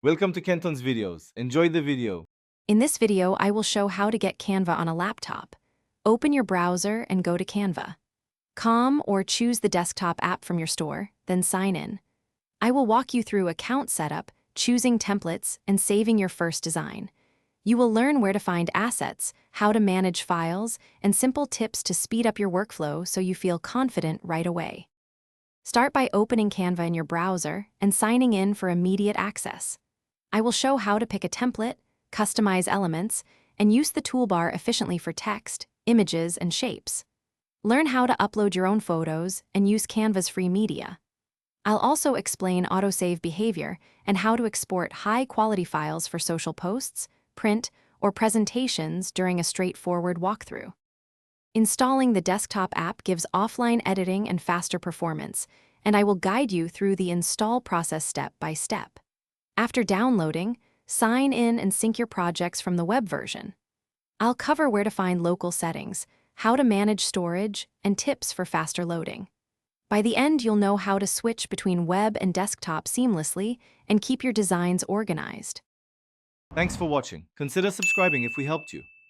Welcome to Kenton's videos. Enjoy the video. In this video, I will show how to get Canva on a laptop. Open your browser and go to Canva. Or choose the desktop app from your store, then sign in. I will walk you through account setup, choosing templates, and saving your first design. You will learn where to find assets, how to manage files, and simple tips to speed up your workflow so you feel confident right away. Start by opening Canva in your browser and signing in for immediate access. I will show how to pick a template, customize elements, and use the toolbar efficiently for text, images, and shapes. Learn how to upload your own photos and use Canva's free media. I'll also explain autosave behavior and how to export high-quality files for social posts, print, or presentations during a straightforward walkthrough. Installing the desktop app gives offline editing and faster performance, and I will guide you through the install process step by step. After downloading, sign in and sync your projects from the web version. I'll cover where to find local settings, how to manage storage, and tips for faster loading. By the end, you'll know how to switch between web and desktop seamlessly and keep your designs organized. Thanks for watching. Consider subscribing if we helped you.